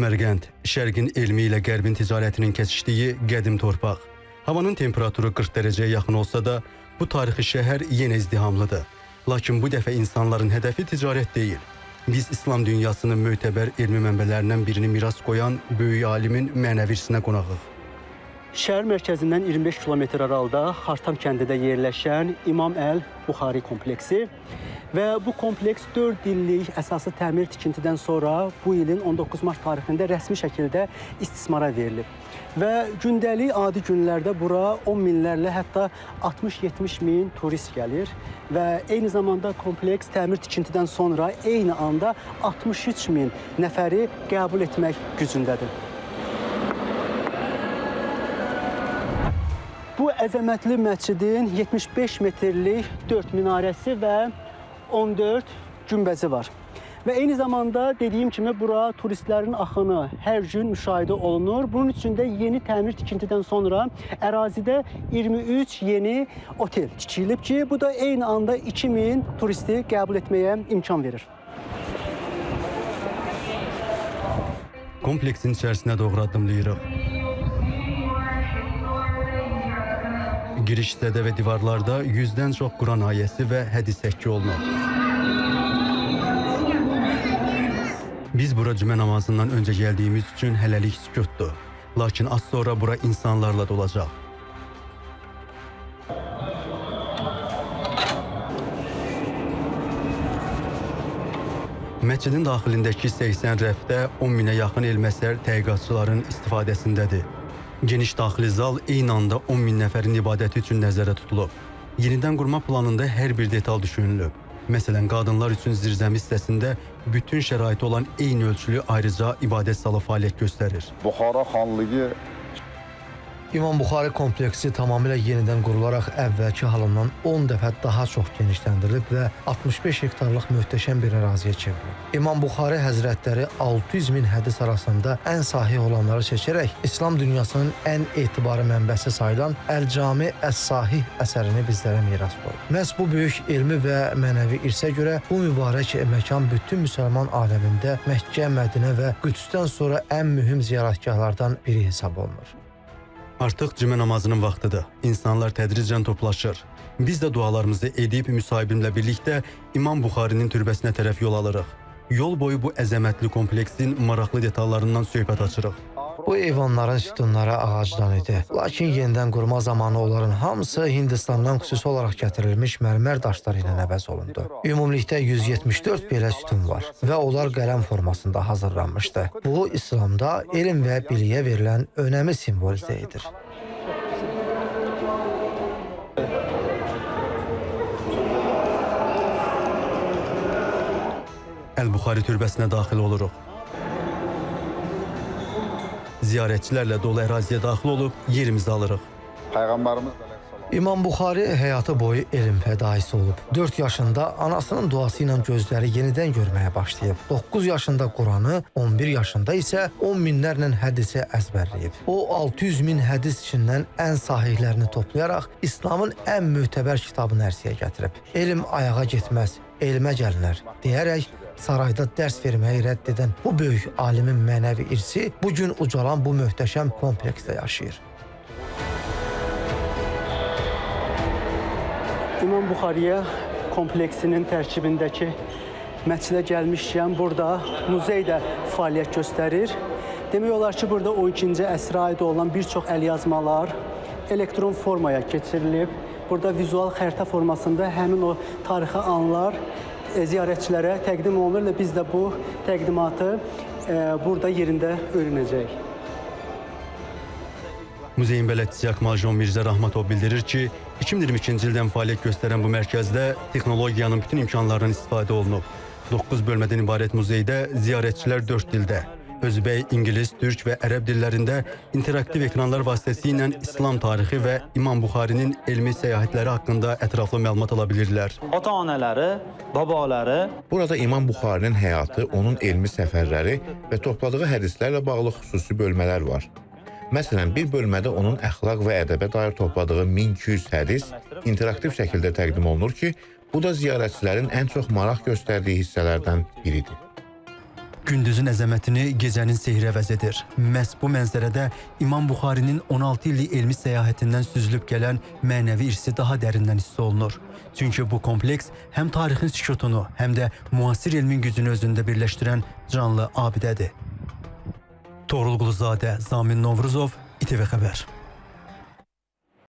Səmərqənd, şərqin elmi ilə qərbin ticarətinin kesişdiyi qədim torpaq. Havanın temperaturu 40 dərəcəyə yaxın olsa da, bu tarixi şəhər yenə izdihamlıdır. Lakin bu dəfə insanların hədəfi ticarət deyil. Biz İslam dünyasının mötəbər elmi mənbələrindən birini miras qoyan böyük alimin mənəvi irsinə qonağıq. Şəhər mərkəzindən 25 kilometr aralıda Xartam kəndində yerləşən İmam Əl-Buxari kompleksi və bu kompleks 4 illik əsaslı təmir tikintidən sonra bu ilin 19 mart tarixində rəsmi şəkildə istismara verilib. Və gündəlik adi günlərdə bura 10 minlərlə, hətta 60-70 min turist gəlir və eyni zamanda kompleks təmir tikintidən sonra eyni anda 63 min nəfəri qəbul etmək gücündədir. Bu əzəmətli məscidin 75 metrlik 4 minarəsi və 14 günbəzi var. Və eyni zamanda dediyim kimi bura turistlərin axını hər gün müşahidə olunur. Bunun üçün də yeni təmir tikintidən sonra ərazidə 23 yeni otel tikilib ki, bu da eyni anda 2000 turisti qəbul etməyə imkan verir. Kompleksin içərisinə doğru addımlayırıq. Giriş hissədə və divarlarda 100-dən çox Quran ayəsi və hədis həkki olunur. Biz bura cümə namazından öncə gəldiyimiz üçün hələlik sükutdur. Lakin az sonra bura insanlarla dolacaq. Məscidin daxilindəki 80 rəfdə 10 minə yaxın elməsər tədqiqatçıların istifadəsindədir. Geniş daxili zal eyni anda 10 min nəfərin ibadəti üçün nəzərdə tutulub. Yenidən qurma planında hər bir detal düşünülüb. Məsələn, qadınlar üçün zirzəmi hissəsində bütün şəraiti olan eyni ölçülü ayrıca ibadət salı fəaliyyət göstərir. Buxara xanlığı İmam Buxari kompleksi tamamilə yenidən qurularaq əvvəlki halından 10 dəfə daha çox genişləndirilib və 65 hektarlıq möhtəşəm bir əraziyə çevrilib. İmam Buxari həzrətləri 600 min hədis arasında ən sahih olanları seçərək İslam dünyasının ən etibarı mənbəsi sayılan Əl-Cami Əs-Sahih əsərini bizlərə miras qoyub. Məhz bu böyük elmi və mənəvi irsə görə bu mübarək məkan bütün müsəlman aləmində Məkkə, Mədinə və Qüdsdən sonra ən mühüm ziyarətgahlardan biri hesab olunur. Artıq cümə namazının vaxtıdır. İnsanlar tədricən toplaşır. Biz də dualarımızı edib müsahibimlə birlikdə İmam Buxarinin türbəsinə tərəf yol alırıq. Yol boyu bu əzəmətli kompleksin maraqlı detallarından söhbət açırıq. Bu eyvanların sütunları ağacdan idi. Lakin yenidən qurma zamanı onların hamısı Hindistandan xüsusi olaraq gətirilmiş mərmər daşları ilə əvəz olundu. Ümumilikdə 174 belə sütun var və onlar qələm formasında hazırlanmışdı. Bu, İslamda elm və biliyə verilən önəmi simvolizə edir. Əl-Buxari türbəsinə daxil oluruq. Ziyarətçilərlə dolu əraziyə daxil olub yerimizi alırıq. Peyğəmbərimiz İmam Buxari həyatı boyu elm fədaisi olub. 4 yaşında anasının duası ilə gözləri yenidən görməyə başlayıb. 9 yaşında Quranı, 11 yaşında isə 10 minlərlə hədisi əzbərləyib. O 600 min hədis içindən ən sahihlərini toplayaraq İslamın ən mötəbər kitabını ərsəyə gətirib. Elm ayağa getməz, elmə gəlinər deyərək sarayda dərs verməyi rədd edən bu böyük alimin mənəvi irsi bugün ucalan bu möhtəşəm kompleksdə yaşayır. İmam Buxariyə kompleksinin tərkibindəki məscidə gəlmişkən burada muzey də fəaliyyət göstərir. Demək olar ki, burada 12-ci əsrə aid olan bir çox əlyazmalar elektron formaya keçirilib. Burada vizual xəritə formasında həmin o tarixi anlar ziyarətçilərə təqdim olunur və biz də bu təqdimatı burada yerində öyrənəcəyik. Muzeyin bələdçisi Akmal Jon Mirzə Rahmatov bildirir ki, 2022-ci ildən fəaliyyət göstərən bu mərkəzdə texnologiyanın bütün imkanlarından istifadə olunub. 9 bölmədən ibarət muzeydə ziyarətçilər 4 dildə, özbək, ingilis, türk və ərəb dillərində interaktiv ekranlar vasitəsilə İslam tarixi və İmam Buxarinin elmi səyahətləri haqqında ətraflı məlumat ala bilirlər. Ata-anələri, babaları. Burada İmam Buxarinin həyatı, onun elmi səfərləri və topladığı hədislərlə bağlı xüsusi bölmələr var. Məsələn, bir bölmədə onun əxlaq və ədəbə dair topladığı 1200 hədis interaktiv şəkildə təqdim olunur ki, bu da ziyarətçilərin ən çox maraq göstərdiyi hissələrdən biridir. Gündüzün əzəmətini gecənin sehri əvəz edir. Məhz bu mənzərədə İmam Buxarinin 16 illik elmi səyahətindən süzülüb gələn mənəvi irsi daha dərindən hiss olunur. Çünki bu kompleks həm tarixin sükutunu, həm də müasir elmin gücünü özündə birləşdirən canlı abidədir. Toğrul Quluzadə, Zamin Novruzov, İTV Xəbər.